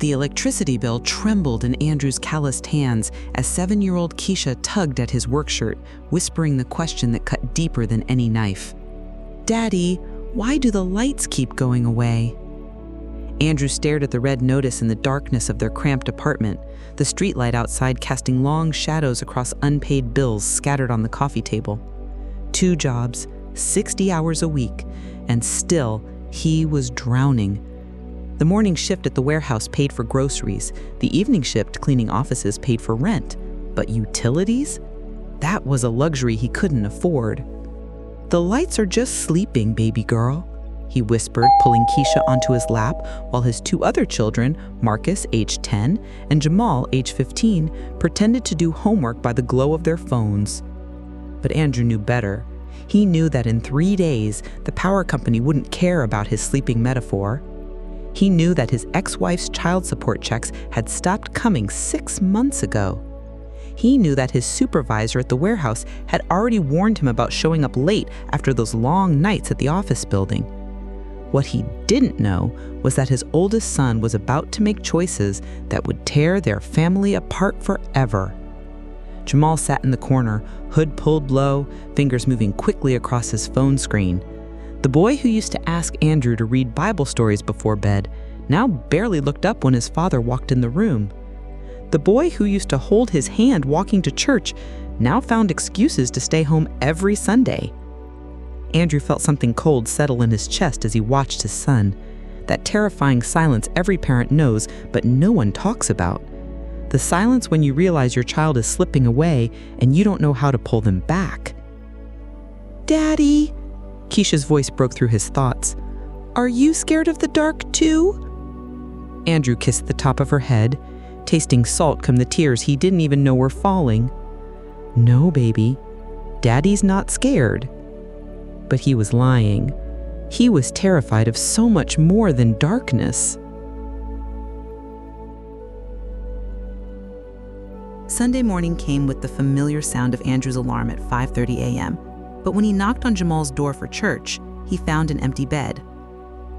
The electricity bill trembled in Andrew's calloused hands as 7-year-old Keisha tugged at his work shirt, whispering the question that cut deeper than any knife. "Daddy, why do the lights keep going away?" Andrew stared at the red notice in the darkness of their cramped apartment, the streetlight outside casting long shadows across unpaid bills scattered on the coffee table. 2 jobs, 60 hours a week, and still he was drowning. The morning shift at the warehouse paid for groceries. The evening shift cleaning offices paid for rent. But utilities? That was a luxury he couldn't afford. "The lights are just sleeping, baby girl," he whispered, pulling Keisha onto his lap while his 2 other children, Marcus, age 10, and Jamal, age 15, pretended to do homework by the glow of their phones. But Andrew knew better. He knew that in 3 days, the power company wouldn't care about his sleeping metaphor. He knew that his ex-wife's child support checks had stopped coming 6 months ago. He knew that his supervisor at the warehouse had already warned him about showing up late after those long nights at the office building. What he didn't know was that his oldest son was about to make choices that would tear their family apart forever. Jamal sat in the corner, hood pulled low, fingers moving quickly across his phone screen. The boy who used to ask Andrew to read Bible stories before bed now barely looked up when his father walked in the room. The boy who used to hold his hand walking to church now found excuses to stay home every Sunday. Andrew felt something cold settle in his chest as he watched his son. That terrifying silence every parent knows, but no one talks about. The silence when you realize your child is slipping away and you don't know how to pull them back. "Daddy," Keisha's voice broke through his thoughts. "Are you scared of the dark too?" Andrew kissed the top of her head, tasting salt come the tears he didn't even know were falling. "No, baby, Daddy's not scared." But he was lying. He was terrified of so much more than darkness. Sunday morning came with the familiar sound of Andrew's alarm at 5:30 a.m., but when he knocked on Jamal's door for church, he found an empty bed.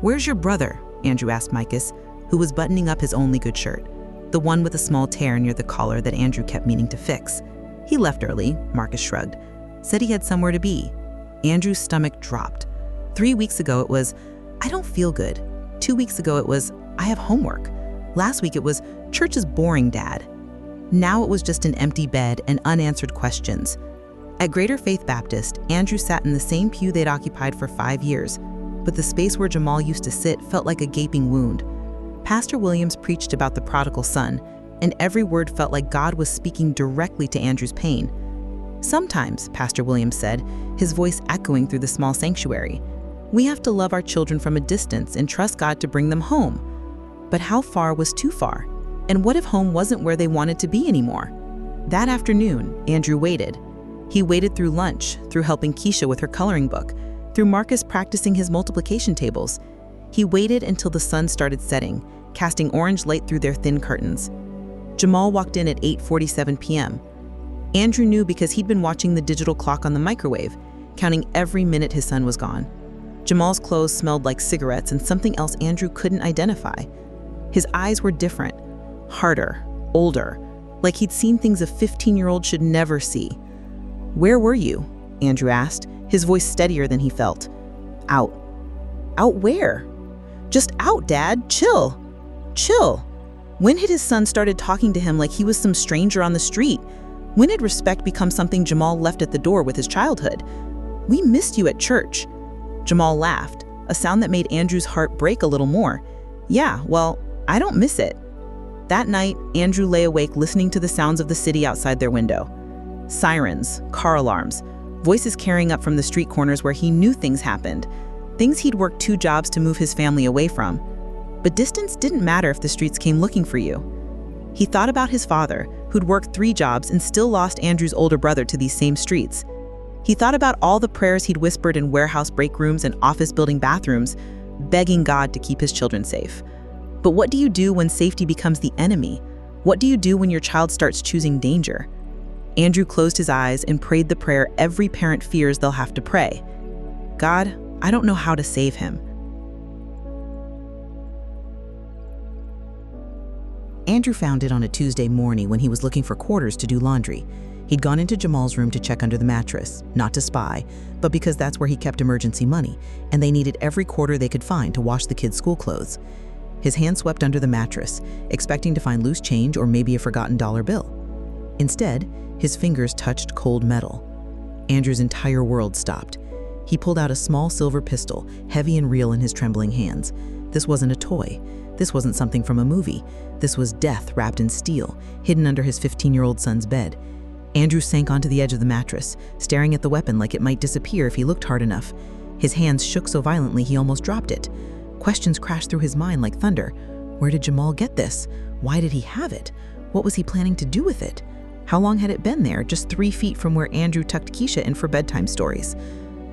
"Where's your brother?" Andrew asked Micus, who was buttoning up his only good shirt, the one with a small tear near the collar that Andrew kept meaning to fix. "He left early," Marcus shrugged. "Said he had somewhere to be." Andrew's stomach dropped. 3 weeks ago it was, "I don't feel good." 2 weeks ago it was, "I have homework." Last week it was, "Church is boring, Dad." Now it was just an empty bed and unanswered questions. At Greater Faith Baptist, Andrew sat in the same pew they'd occupied for 5 years, but the space where Jamal used to sit felt like a gaping wound. Pastor Williams preached about the prodigal son, and every word felt like God was speaking directly to Andrew's pain. Sometimes, Pastor Williams said, his voice echoing through the small sanctuary, we have to love our children from a distance and trust God to bring them home. But how far was too far? And what if home wasn't where they wanted to be anymore? That afternoon, Andrew waited. He waited through lunch, through helping Keisha with her coloring book, through Marcus practicing his multiplication tables. He waited until the sun started setting, casting orange light through their thin curtains. Jamal walked in at 8:47 p.m. Andrew knew because he'd been watching the digital clock on the microwave, counting every minute his son was gone. Jamal's clothes smelled like cigarettes and something else Andrew couldn't identify. His eyes were different, harder, older, like he'd seen things a 15-year-old should never see. "Where were you?" Andrew asked, his voice steadier than he felt. "Out." "Out where?" "Just out, Dad. Chill. Chill." When had his son started talking to him like he was some stranger on the street? When had respect become something Jamal left at the door with his childhood? "We missed you at church." Jamal laughed, a sound that made Andrew's heart break a little more. "Yeah, well, I don't miss it." That night, Andrew lay awake listening to the sounds of the city outside their window. Sirens, car alarms, voices carrying up from the street corners where he knew things happened. Things he'd worked 2 jobs to move his family away from. But distance didn't matter if the streets came looking for you. He thought about his father, who'd worked 3 jobs and still lost Andrew's older brother to these same streets. He thought about all the prayers he'd whispered in warehouse break rooms and office building bathrooms, begging God to keep his children safe. But what do you do when safety becomes the enemy? What do you do when your child starts choosing danger? Andrew closed his eyes and prayed the prayer every parent fears they'll have to pray. God, I don't know how to save him. Andrew found it on a Tuesday morning when he was looking for quarters to do laundry. He'd gone into Jamal's room to check under the mattress, not to spy, but because that's where he kept emergency money, and they needed every quarter they could find to wash the kids' school clothes. His hand swept under the mattress, expecting to find loose change or maybe a forgotten dollar bill. Instead, his fingers touched cold metal. Andrew's entire world stopped. He pulled out a small silver pistol, heavy and real in his trembling hands. This wasn't a toy. This wasn't something from a movie. This was death wrapped in steel, hidden under his 15-year-old son's bed. Andrew sank onto the edge of the mattress, staring at the weapon like it might disappear if he looked hard enough. His hands shook so violently he almost dropped it. Questions crashed through his mind like thunder. Where did Jamal get this? Why did he have it? What was he planning to do with it? How long had it been there, just 3 feet from where Andrew tucked Keisha in for bedtime stories?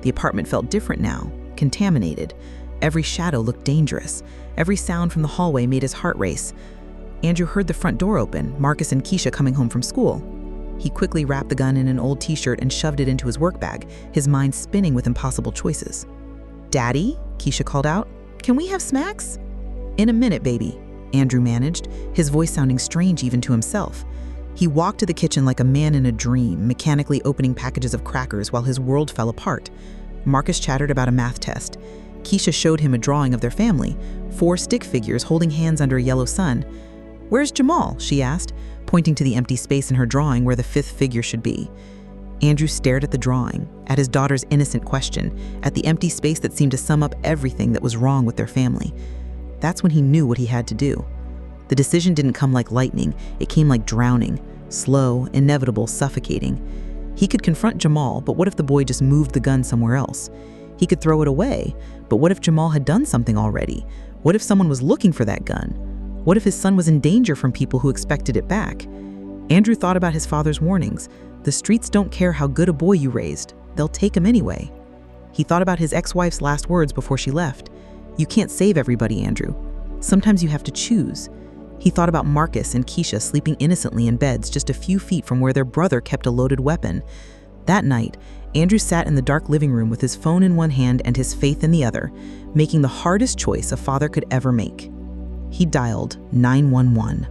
The apartment felt different now, contaminated. Every shadow looked dangerous. Every sound from the hallway made his heart race. Andrew heard the front door open, Marcus and Keisha coming home from school. He quickly wrapped the gun in an old t-shirt and shoved it into his work bag, his mind spinning with impossible choices. "Daddy?" Keisha called out. "Can we have snacks?" "In a minute, baby," Andrew managed, his voice sounding strange even to himself. He walked to the kitchen like a man in a dream, mechanically opening packages of crackers while his world fell apart. Marcus chattered about a math test. Keisha showed him a drawing of their family, 4 stick figures holding hands under a yellow sun. "Where's Jamal?" she asked, pointing to the empty space in her drawing where the 5th figure should be. Andrew stared at the drawing, at his daughter's innocent question, at the empty space that seemed to sum up everything that was wrong with their family. That's when he knew what he had to do. The decision didn't come like lightning, it came like drowning, slow, inevitable, suffocating. He could confront Jamal, but what if the boy just moved the gun somewhere else? He could throw it away, but what if Jamal had done something already? What if someone was looking for that gun? What if his son was in danger from people who expected it back? Andrew thought about his father's warnings. The streets don't care how good a boy you raised. They'll take him anyway. He thought about his ex-wife's last words before she left. You can't save everybody, Andrew. Sometimes you have to choose. He thought about Marcus and Keisha sleeping innocently in beds just a few feet from where their brother kept a loaded weapon. That night, Andrew sat in the dark living room with his phone in one hand and his faith in the other, making the hardest choice a father could ever make. He dialed 911.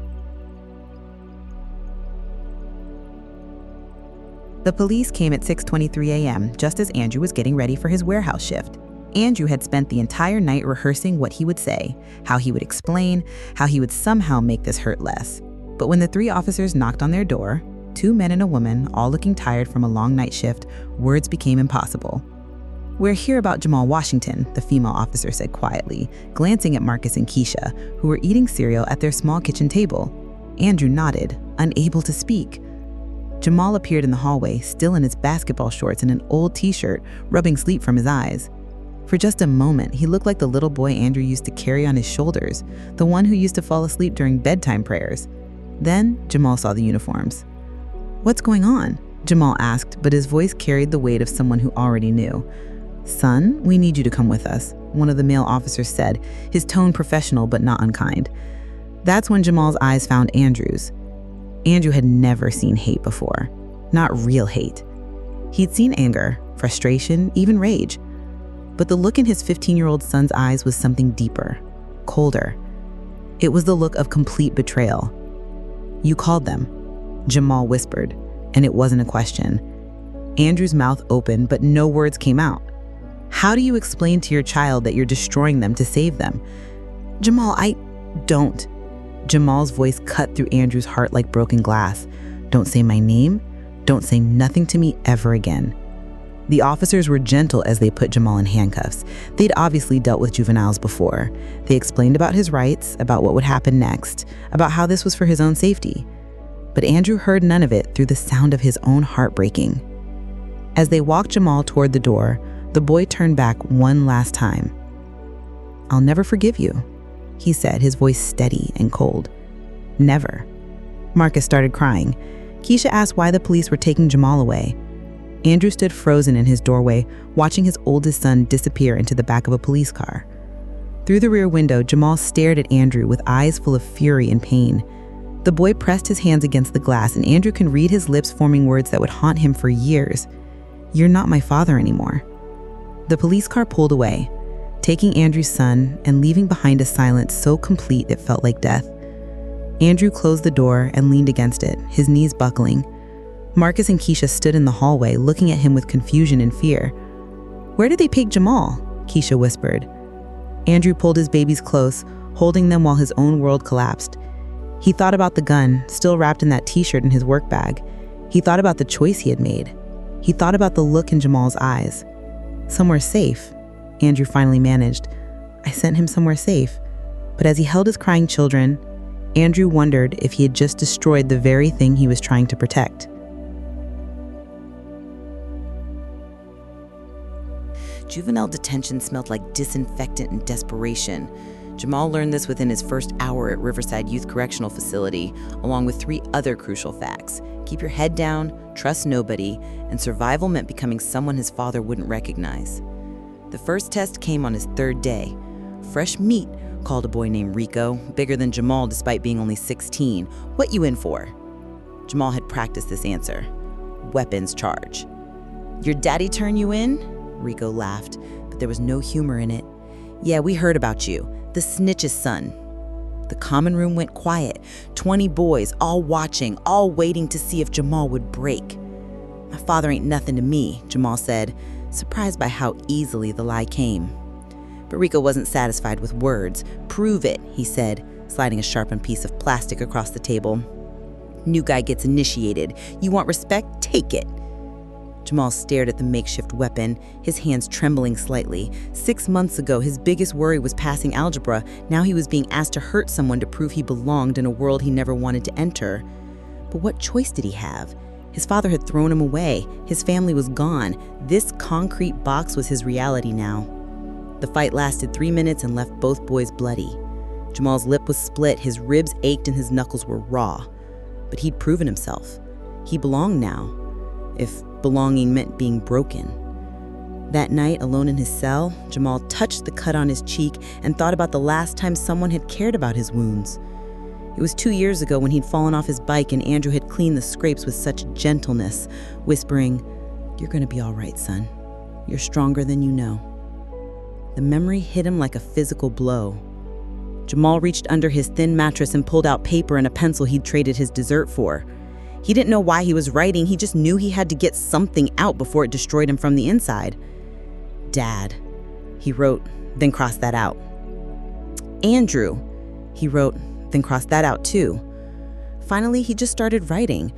The police came at 6:23 a.m., just as Andrew was getting ready for his warehouse shift. Andrew had spent the entire night rehearsing what he would say, how he would explain, how he would somehow make this hurt less. But when the 3 officers knocked on their door, 2 men and a woman, all looking tired from a long night shift, words became impossible. "We're here about Jamal Washington," the female officer said quietly, glancing at Marcus and Keisha, who were eating cereal at their small kitchen table. Andrew nodded, unable to speak. Jamal appeared in the hallway, still in his basketball shorts and an old t-shirt, rubbing sleep from his eyes. For just a moment, he looked like the little boy Andrew used to carry on his shoulders, the one who used to fall asleep during bedtime prayers. Then, Jamal saw the uniforms. "What's going on?" Jamal asked, but his voice carried the weight of someone who already knew. "Son, we need you to come with us," one of the male officers said, his tone professional but not unkind. That's when Jamal's eyes found Andrew's. Andrew had never seen hate before. Not real hate. He'd seen anger, frustration, even rage. But the look in his 15-year-old son's eyes was something deeper, colder. It was the look of complete betrayal. "You called them," Jamal whispered, and it wasn't a question. Andrew's mouth opened, but no words came out. "How do you explain to your child that you're destroying them to save them?" "Jamal, I don't." Jamal's voice cut through Andrew's heart like broken glass. "Don't say my name. Don't say nothing to me ever again." The officers were gentle as they put Jamal in handcuffs. They'd obviously dealt with juveniles before. They explained about his rights, about what would happen next, about how this was for his own safety. But Andrew heard none of it through the sound of his own heart breaking. As they walked Jamal toward the door, the boy turned back one last time. "I'll never forgive you," he said, his voice steady and cold. "Never." Marcus started crying. Keisha asked why the police were taking Jamal away. Andrew stood frozen in his doorway, watching his oldest son disappear into the back of a police car. Through the rear window, Jamal stared at Andrew with eyes full of fury and pain. The boy pressed his hands against the glass, and Andrew can read his lips forming words that would haunt him for years. "You're not my father anymore." The police car pulled away, taking Andrew's son and leaving behind a silence so complete it felt like death. Andrew closed the door and leaned against it, his knees buckling. Marcus and Keisha stood in the hallway, looking at him with confusion and fear. "Where did they take Jamal?" Keisha whispered. Andrew pulled his babies close, holding them while his own world collapsed. He thought about the gun, still wrapped in that t-shirt in his work bag. He thought about the choice he had made. He thought about the look in Jamal's eyes. "Somewhere safe," Andrew finally managed. "I sent him somewhere safe." But as he held his crying children, Andrew wondered if he had just destroyed the very thing he was trying to protect. Juvenile detention smelled like disinfectant and desperation. Jamal learned this within his first hour at Riverside Youth Correctional Facility, along with 3 other crucial facts. Keep your head down, trust nobody, and survival meant becoming someone his father wouldn't recognize. The first test came on his 3rd day. "Fresh meat," called a boy named Rico, bigger than Jamal despite being only 16. "What you in for?" Jamal had practiced this answer. "Weapons charge." "Your daddy turn you in?" Rico laughed, but there was no humor in it. "Yeah, we heard about you. The snitch's son." The common room went quiet. 20 boys, all watching, all waiting to see if Jamal would break. "My father ain't nothing to me," Jamal said, surprised by how easily the lie came. But Rico wasn't satisfied with words. "Prove it," he said, sliding a sharpened piece of plastic across the table. "New guy gets initiated. You want respect? Take it." Jamal stared at the makeshift weapon, his hands trembling slightly. 6 months ago, his biggest worry was passing algebra. Now he was being asked to hurt someone to prove he belonged in a world he never wanted to enter. But what choice did he have? His father had thrown him away. His family was gone. This concrete box was his reality now. The fight lasted 3 minutes and left both boys bloody. Jamal's lip was split, his ribs ached, and his knuckles were raw. But he'd proven himself. He belonged now, if belonging meant being broken. That night, alone in his cell, Jamal touched the cut on his cheek and thought about the last time someone had cared about his wounds. It was 2 years ago when he'd fallen off his bike and Andrew had cleaned the scrapes with such gentleness, whispering, "You're gonna be all right, son. You're stronger than you know." The memory hit him like a physical blow. Jamal reached under his thin mattress and pulled out paper and a pencil he'd traded his dessert for. He didn't know why he was writing, he just knew he had to get something out before it destroyed him from the inside. "Dad," he wrote, then crossed that out. "Andrew," he wrote, then crossed that out too. Finally, he just started writing.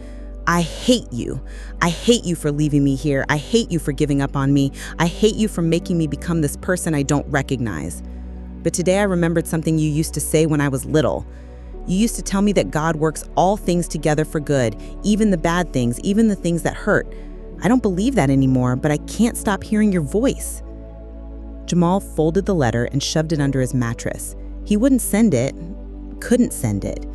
"I hate you. I hate you for leaving me here. I hate you for giving up on me. I hate you for making me become this person I don't recognize. But today I remembered something you used to say when I was little. You used to tell me that God works all things together for good, even the bad things, even the things that hurt. I don't believe that anymore, but I can't stop hearing your voice." Jamal folded the letter and shoved it under his mattress. He wouldn't send it, couldn't send it.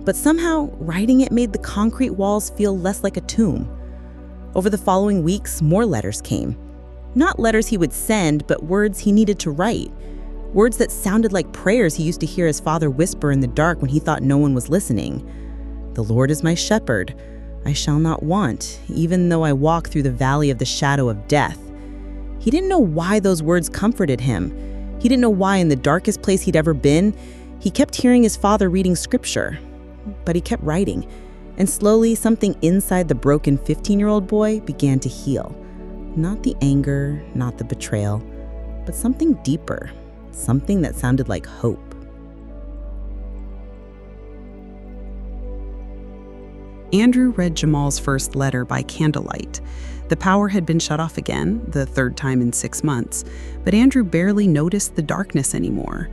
But somehow, writing it made the concrete walls feel less like a tomb. Over the following weeks, more letters came. Not letters he would send, but words he needed to write. Words that sounded like prayers he used to hear his father whisper in the dark when he thought no one was listening. "The Lord is my shepherd. I shall not want, even though I walk through the valley of the shadow of death." He didn't know why those words comforted him. He didn't know why in the darkest place he'd ever been, he kept hearing his father reading scripture. But he kept writing, and slowly something inside the broken 15-year-old boy began to heal. Not the anger, not the betrayal, but something deeper. Something that sounded like hope. Andrew read Jamal's first letter by candlelight. The power had been shut off again, the 3rd time in 6 months, but Andrew barely noticed the darkness anymore.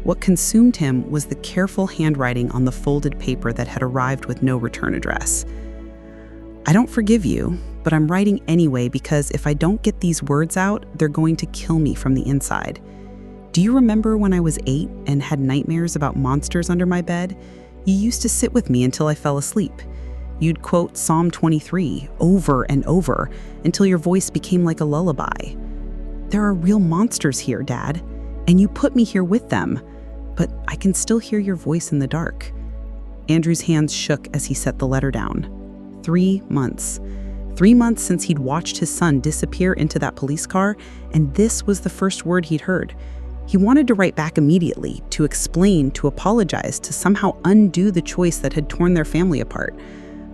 What consumed him was the careful handwriting on the folded paper that had arrived with no return address. "I don't forgive you, but I'm writing anyway because if I don't get these words out, they're going to kill me from the inside. Do you remember when I was 8 and had nightmares about monsters under my bed? You used to sit with me until I fell asleep. You'd quote Psalm 23 over and over until your voice became like a lullaby. There are real monsters here, Dad, and you put me here with them, but I can still hear your voice in the dark." Andrew's hands shook as he set the letter down. 3 months. 3 months since he'd watched his son disappear into that police car, and this was the first word he'd heard. He wanted to write back immediately, to explain, to apologize, to somehow undo the choice that had torn their family apart.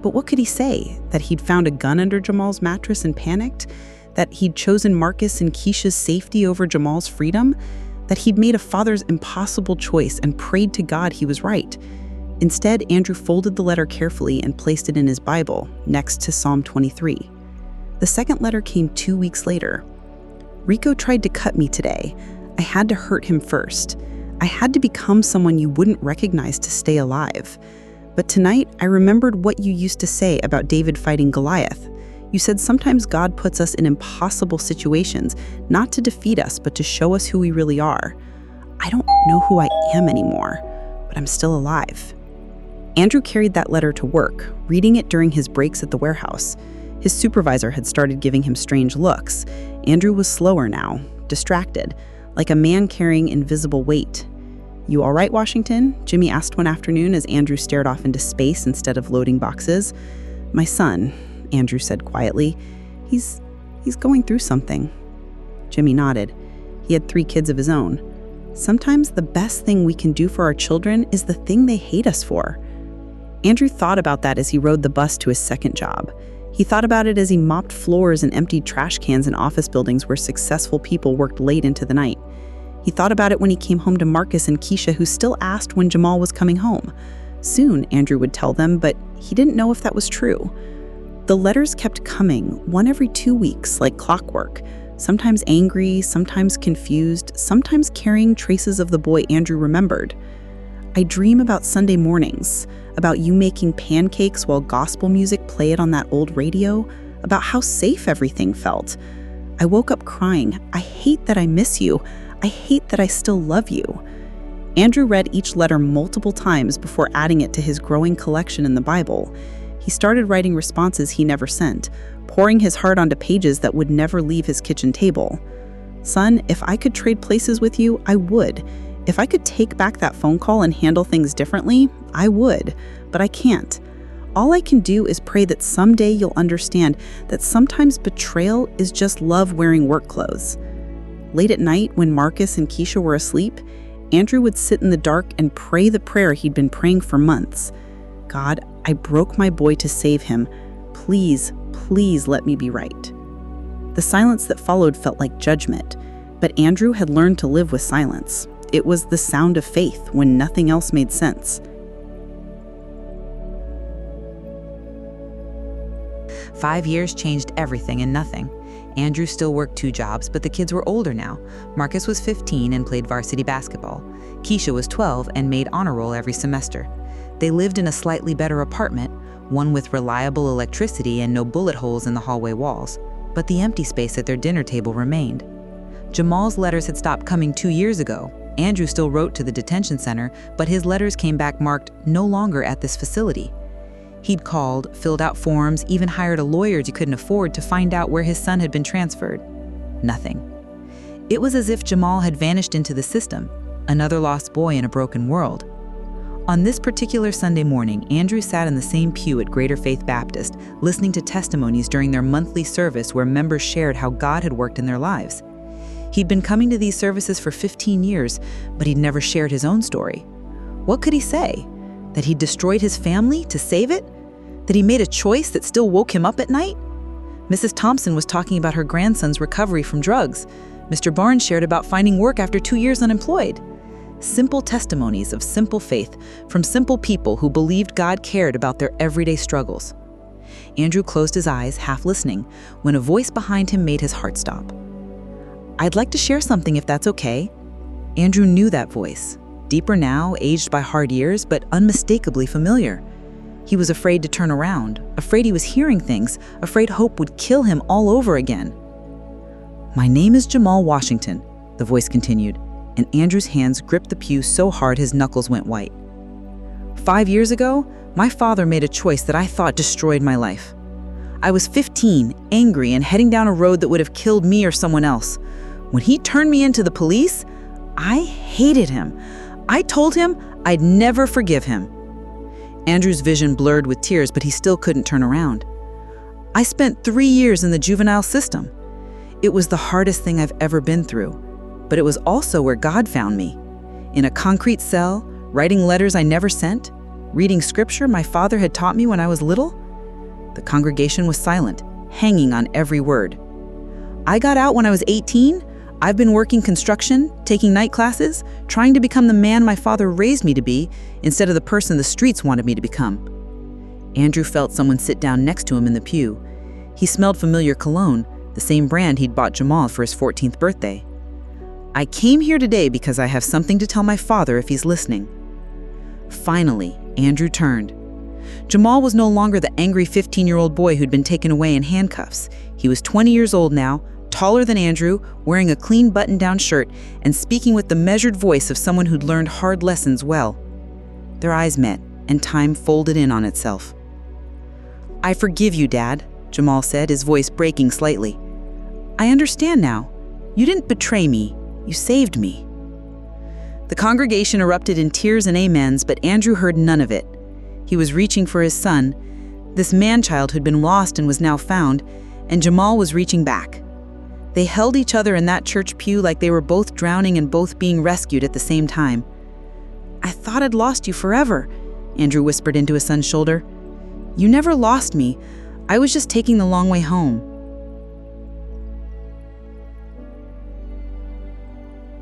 But what could he say? That he'd found a gun under Jamal's mattress and panicked? That he'd chosen Marcus and Keisha's safety over Jamal's freedom? That he'd made a father's impossible choice and prayed to God he was right? Instead, Andrew folded the letter carefully and placed it in his Bible, next to Psalm 23. The second letter came 2 weeks later. Rico tried to cut me today. I had to hurt him first. I had to become someone you wouldn't recognize to stay alive. But tonight, I remembered what you used to say about David fighting Goliath. You said sometimes God puts us in impossible situations, not to defeat us, but to show us who we really are. I don't know who I am anymore, but I'm still alive. Andrew carried that letter to work, reading it during his breaks at the warehouse. His supervisor had started giving him strange looks. Andrew was slower now, distracted, like a man carrying invisible weight. "You all right, Washington?" Jimmy asked one afternoon as Andrew stared off into space instead of loading boxes. "My son," Andrew said quietly. He's going through something." Jimmy nodded. He had 3 kids of his own. Sometimes the best thing we can do for our children is the thing they hate us for. Andrew thought about that as he rode the bus to his second job. He thought about it as he mopped floors and emptied trash cans in office buildings where successful people worked late into the night. He thought about it when he came home to Marcus and Keisha, who still asked when Jamal was coming home. Soon, Andrew would tell them, but he didn't know if that was true. The letters kept coming, one every 2 weeks, like clockwork, sometimes angry, sometimes confused, sometimes carrying traces of the boy Andrew remembered. "I dream about Sunday mornings, about you making pancakes while gospel music played on that old radio, about how safe everything felt. I woke up crying, I hate that I miss you. I hate that I still love you." Andrew read each letter multiple times before adding it to his growing collection in the Bible. He started writing responses he never sent, pouring his heart onto pages that would never leave his kitchen table. "Son, if I could trade places with you, I would. If I could take back that phone call and handle things differently, I would. But I can't. All I can do is pray that someday you'll understand that sometimes betrayal is just love wearing work clothes." Late at night, when Marcus and Keisha were asleep, Andrew would sit in the dark and pray the prayer he'd been praying for months. "God, I broke my boy to save him. Please, please let me be right." The silence that followed felt like judgment, but Andrew had learned to live with silence. It was the sound of faith when nothing else made sense. 5 years changed everything and nothing. Andrew still worked 2 jobs, but the kids were older now. Marcus was 15 and played varsity basketball. Keisha was 12 and made honor roll every semester. They lived in a slightly better apartment, one with reliable electricity and no bullet holes in the hallway walls. But the empty space at their dinner table remained. Jamal's letters had stopped coming 2 years ago. Andrew still wrote to the detention center, but his letters came back marked "no longer at this facility." He'd called, filled out forms, even hired a lawyer he couldn't afford to find out where his son had been transferred. Nothing. It was as if Jamal had vanished into the system, another lost boy in a broken world. On this particular Sunday morning, Andrew sat in the same pew at Greater Faith Baptist, listening to testimonies during their monthly service where members shared how God had worked in their lives. He'd been coming to these services for 15 years, but he'd never shared his own story. What could he say? That he'd destroyed his family to save it? That he made a choice that still woke him up at night? Mrs. Thompson was talking about her grandson's recovery from drugs. Mr. Barnes shared about finding work after 2 years unemployed. Simple testimonies of simple faith from simple people who believed God cared about their everyday struggles. Andrew closed his eyes, half listening, when a voice behind him made his heart stop. "I'd like to share something if that's okay." Andrew knew that voice. Deeper now, aged by hard years, but unmistakably familiar. He was afraid to turn around, afraid he was hearing things, afraid hope would kill him all over again. "My name is Jamal Washington," the voice continued, and Andrew's hands gripped the pew so hard his knuckles went white. 5 years ago, my father made a choice that I thought destroyed my life. I was 15, angry, and heading down a road that would have killed me or someone else. When he turned me into the police, I hated him. I told him I'd never forgive him. Andrew's vision blurred with tears, but he still couldn't turn around. I spent 3 years in the juvenile system. It was the hardest thing I've ever been through. but it was also where God found me. In a concrete cell, writing letters I never sent, reading scripture my father had taught me when I was little. The congregation was silent, hanging on every word. I got out when I was 18. I've been working construction, taking night classes, trying to become the man my father raised me to be instead of the person the streets wanted me to become. Andrew felt someone sit down next to him in the pew. He smelled familiar cologne, the same brand he'd bought Jamal for his 14th birthday. I came here today because I have something to tell my father if he's listening. Finally, Andrew turned. Jamal was no longer the angry 15-year-old boy who'd been taken away in handcuffs. He was 20 years old now, taller than Andrew, wearing a clean button-down shirt, and speaking with the measured voice of someone who'd learned hard lessons well. Their eyes met, and time folded in on itself. I forgive you, Dad, Jamal said, his voice breaking slightly. I understand now. You didn't betray me. You saved me. The congregation erupted in tears and amens, but Andrew heard none of it. He was reaching for his son, this man-child who'd been lost and was now found, and Jamal was reaching back. They held each other in that church pew like they were both drowning and both being rescued at the same time. I thought I'd lost you forever, Andrew whispered into his son's shoulder. You never lost me. I was just taking the long way home.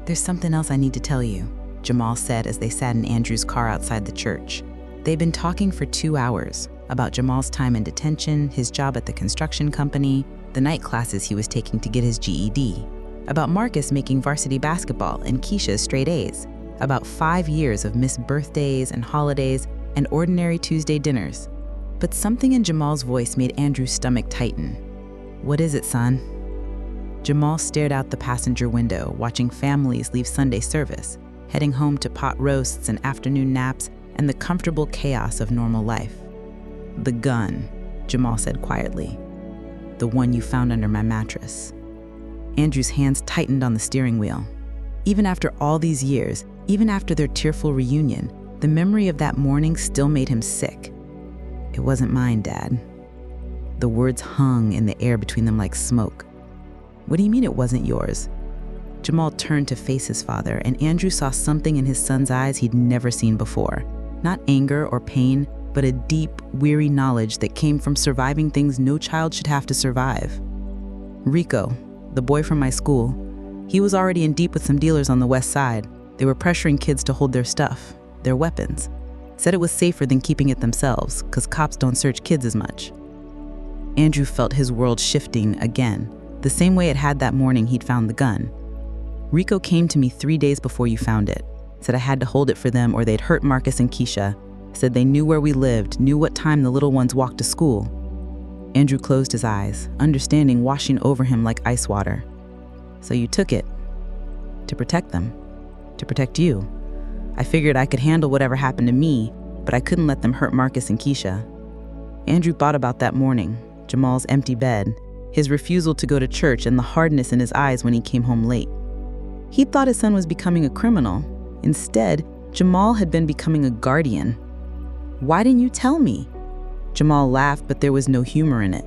There's something else I need to tell you, Jamal said as they sat in Andrew's car outside the church. They'd been talking for 2 hours about Jamal's time in detention, his job at the construction company, the night classes he was taking to get his GED, about Marcus making varsity basketball and Keisha's straight A's, about 5 years of missed birthdays and holidays and ordinary Tuesday dinners. But something in Jamal's voice made Andrew's stomach tighten. What is it, son? Jamal stared out the passenger window, watching families leave Sunday service, heading home to pot roasts and afternoon naps and the comfortable chaos of normal life. The gun, Jamal said quietly. The one you found under my mattress. Andrew's hands tightened on the steering wheel. Even after all these years, even after their tearful reunion, the memory of that morning still made him sick. It wasn't mine, Dad. The words hung in the air between them like smoke. What do you mean it wasn't yours? Jamal turned to face his father, and Andrew saw something in his son's eyes he'd never seen before. Not anger or pain, but a deep, weary knowledge that came from surviving things no child should have to survive. Rico, the boy from my school, he was already in deep with some dealers on the west side. They were pressuring kids to hold their stuff, their weapons. Said it was safer than keeping it themselves, because cops don't search kids as much. Andrew felt his world shifting again, the same way it had that morning he'd found the gun. Rico came to me 3 days before you found it. Said I had to hold it for them or they'd hurt Marcus and Keisha. Said they knew where we lived, knew what time the little ones walked to school. Andrew closed his eyes, understanding washing over him like ice water. So you took it. To protect them. To protect you. I figured I could handle whatever happened to me, but I couldn't let them hurt Marcus and Keisha. Andrew thought about that morning, Jamal's empty bed, his refusal to go to church and the hardness in his eyes when he came home late. He thought his son was becoming a criminal. Instead, Jamal had been becoming a guardian. Why didn't you tell me? Jamal laughed, but there was no humor in it.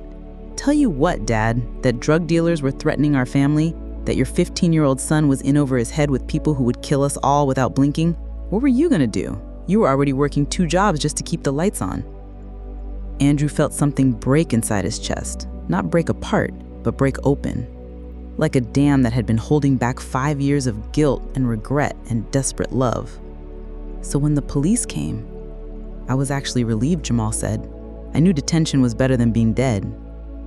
Tell you what, Dad, that drug dealers were threatening our family, that your 15-year-old son was in over his head with people who would kill us all without blinking? What were you gonna do? You were already working 2 jobs just to keep the lights on. Andrew felt something break inside his chest. Not break apart, but break open. Like a dam that had been holding back 5 years of guilt and regret and desperate love. So when the police came, I was actually relieved, Jamal said. I knew detention was better than being dead.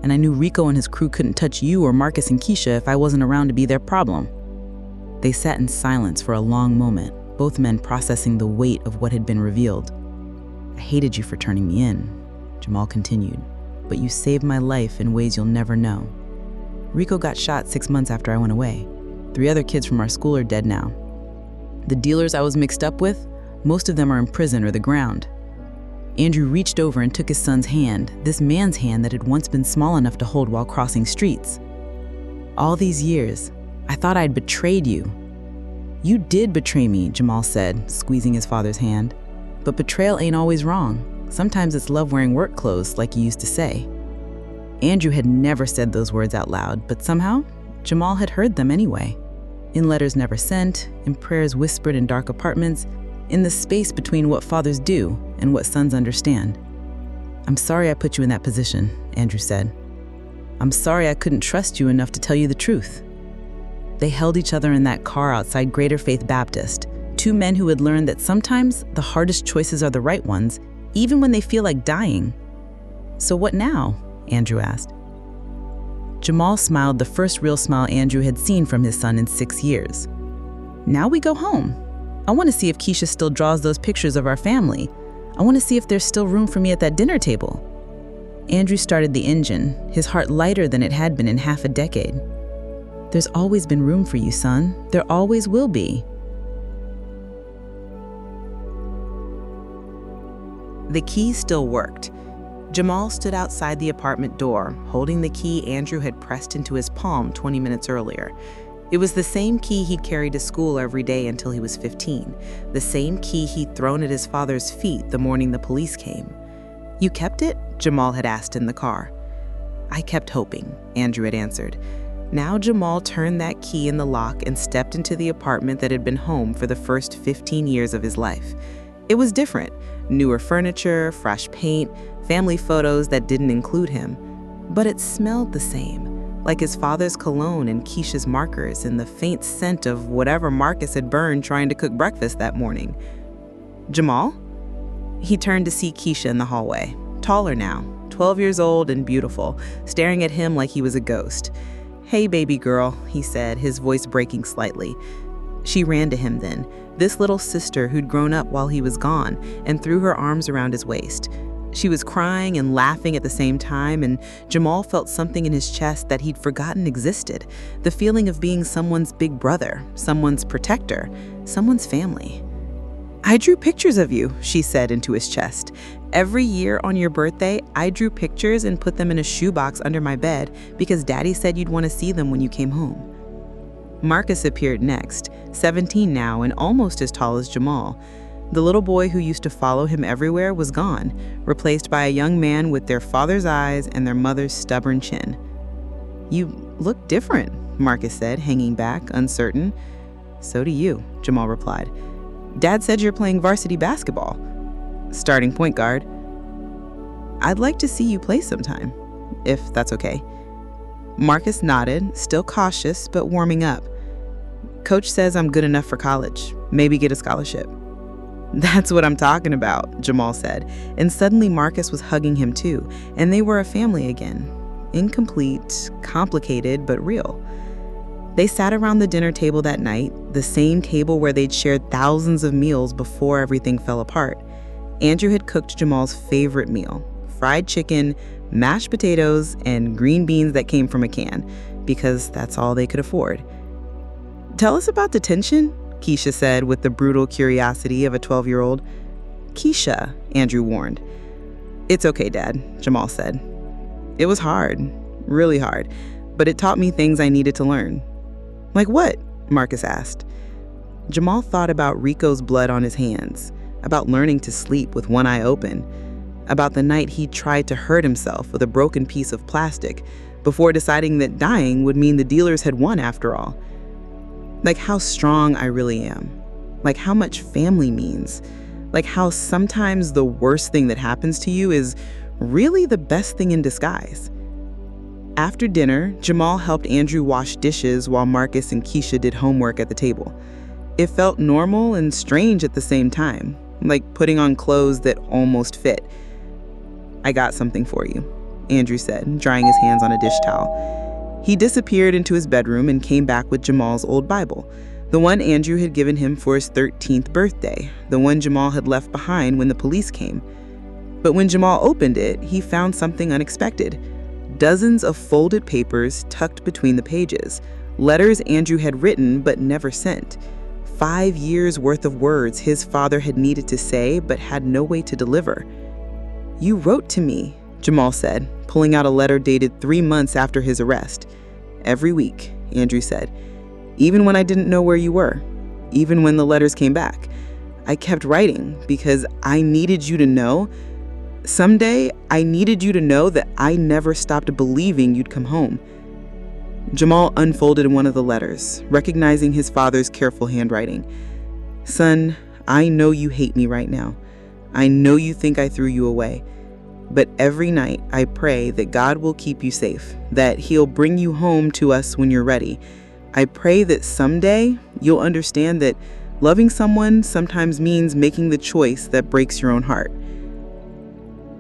And I knew Rico and his crew couldn't touch you or Marcus and Keisha if I wasn't around to be their problem. They sat in silence for a long moment, both men processing the weight of what had been revealed. I hated you for turning me in, Jamal continued, but you saved my life in ways you'll never know. Rico got shot 6 months after I went away. 3 other kids from our school are dead now. The dealers I was mixed up with, most of them are in prison or the ground. Andrew reached over and took his son's hand, this man's hand that had once been small enough to hold while crossing streets. All these years, I thought I'd betrayed you. You did betray me, Jamal said, squeezing his father's hand. But betrayal ain't always wrong. Sometimes it's love wearing work clothes, like you used to say. Andrew had never said those words out loud, but somehow, Jamal had heard them anyway. in letters never sent, in prayers whispered in dark apartments, in the space between what fathers do and what sons understand. "I'm sorry I put you in that position," Andrew said. "I'm sorry I couldn't trust you enough to tell you the truth." They held each other in that car outside Greater Faith Baptist, two men who had learned that sometimes the hardest choices are the right ones, even when they feel like dying. "So what now?" Andrew asked. Jamal smiled, the first real smile Andrew had seen from his son in 6 years. "Now we go home. I want to see if Keisha still draws those pictures of our family. I want to see if there's still room for me at that dinner table." Andrew started the engine, his heart lighter than it had been in half a decade. "There's always been room for you, son. There always will be." The key still worked. Jamal stood outside the apartment door, holding the key Andrew had pressed into his palm 20 minutes earlier. It was the same key he'd carried to school every day until he was 15, the same key he'd thrown at his father's feet the morning the police came. "You kept it?" Jamal had asked in the car. "I kept hoping," Andrew had answered. Now Jamal turned that key in the lock and stepped into the apartment that had been home for the first 15 years of his life. It was different. Newer furniture, fresh paint, family photos that didn't include him. But it smelled the same, like his father's cologne and Keisha's markers and the faint scent of whatever Marcus had burned trying to cook breakfast that morning. "Jamal?" He turned to see Keisha in the hallway, taller now, 12 years old and beautiful, staring at him like he was a ghost. "Hey, baby girl," he said, his voice breaking slightly. She ran to him then, this little sister who'd grown up while he was gone, and threw her arms around his waist. She was crying and laughing at the same time, and Jamal felt something in his chest that he'd forgotten existed, the feeling of being someone's big brother, someone's protector, someone's family. "I drew pictures of you," she said into his chest. "Every year on your birthday, I drew pictures and put them in a shoebox under my bed because Daddy said you'd want to see them when you came home." Marcus appeared next, 17 now and almost as tall as Jamal. The little boy who used to follow him everywhere was gone, replaced by a young man with their father's eyes and their mother's stubborn chin. "You look different," Marcus said, hanging back, uncertain. "So do you," Jamal replied. "Dad said you're playing varsity basketball." "Starting point guard." "I'd like to see you play sometime, if that's okay." Marcus nodded, still cautious but warming up. "Coach says I'm good enough for college, maybe get a scholarship." "That's what I'm talking about," Jamal said, and suddenly Marcus was hugging him too, and they were a family again. Incomplete, complicated, but real. They sat around the dinner table that night, the same table where they'd shared thousands of meals before everything fell apart. Andrew had cooked Jamal's favorite meal, fried chicken, mashed potatoes, and green beans that came from a can, because that's all they could afford. "Tell us about detention," Keisha said with the brutal curiosity of a 12-year-old. "Keisha," Andrew warned. "It's okay, Dad," Jamal said. "It was hard, really hard, but it taught me things I needed to learn." "Like what?" Marcus asked. Jamal thought about Rico's blood on his hands, about learning to sleep with one eye open, about the night he tried to hurt himself with a broken piece of plastic before deciding that dying would mean the dealers had won after all. Like how strong I really am, like how much family means, like how sometimes the worst thing that happens to you is really the best thing in disguise. After dinner, Jamal helped Andrew wash dishes while Marcus and Keisha did homework at the table. It felt normal and strange at the same time, like putting on clothes that almost fit. "I got something for you," Andrew said, drying his hands on a dish towel. He disappeared into his bedroom and came back with Jamal's old Bible, the one Andrew had given him for his 13th birthday, the one Jamal had left behind when the police came. But when Jamal opened it, he found something unexpected. Dozens of folded papers tucked between the pages, letters Andrew had written but never sent. 5 years worth of words his father had needed to say but had no way to deliver. "You wrote to me," Jamal said, pulling out a letter dated 3 months after his arrest. "Every week," Andrew said, "even when I didn't know where you were, even when the letters came back. I kept writing because I needed you to know. Someday, I needed you to know that I never stopped believing you'd come home." Jamal unfolded one of the letters, recognizing his father's careful handwriting. "Son, I know you hate me right now. I know you think I threw you away. But every night I pray that God will keep you safe, that He'll bring you home to us when you're ready. I pray that someday you'll understand that loving someone sometimes means making the choice that breaks your own heart."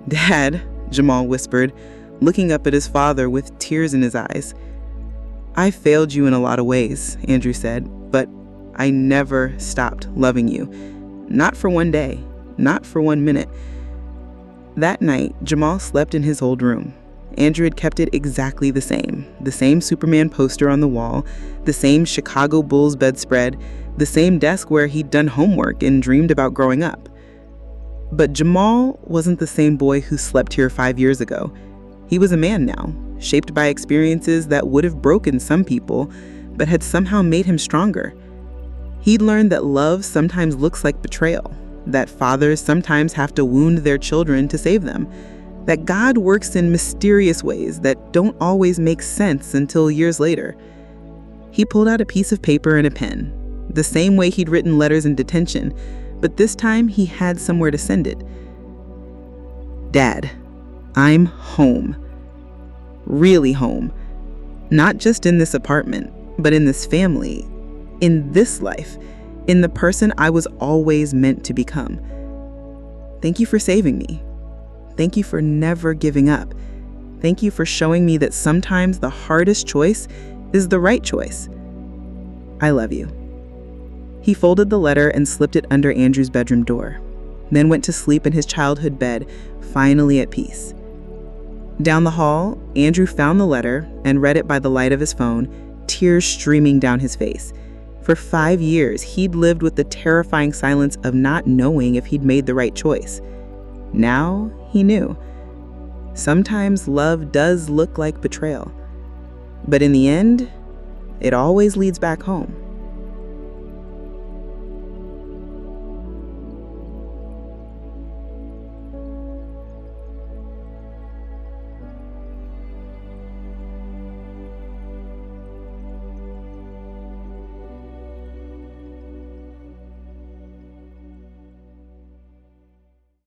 "Dad," Jamal whispered, looking up at his father with tears in his eyes. "I failed you in a lot of ways," Andrew said, "but I never stopped loving you. Not for one day, not for 1 minute." That night, Jamal slept in his old room. Andrew had kept it exactly the same Superman poster on the wall, the same Chicago Bulls bedspread, the same desk where he'd done homework and dreamed about growing up. But Jamal wasn't the same boy who slept here 5 years ago. He was a man now, shaped by experiences that would have broken some people, but had somehow made him stronger. He'd learned that love sometimes looks like betrayal, that fathers sometimes have to wound their children to save them, that God works in mysterious ways that don't always make sense until years later. He pulled out a piece of paper and a pen, the same way he'd written letters in detention, but this time he had somewhere to send it. "Dad, I'm home. Really home. Not just in this apartment, but in this family, in this life, in the person I was always meant to become. Thank you for saving me. Thank you for never giving up. Thank you for showing me that sometimes the hardest choice is the right choice. I love you." He folded the letter and slipped it under Andrew's bedroom door, then went to sleep in his childhood bed, finally at peace. Down the hall, Andrew found the letter and read it by the light of his phone, tears streaming down his face. For 5 years, he'd lived with the terrifying silence of not knowing if he'd made the right choice. Now he knew. Sometimes love does look like betrayal, but in the end, it always leads back home.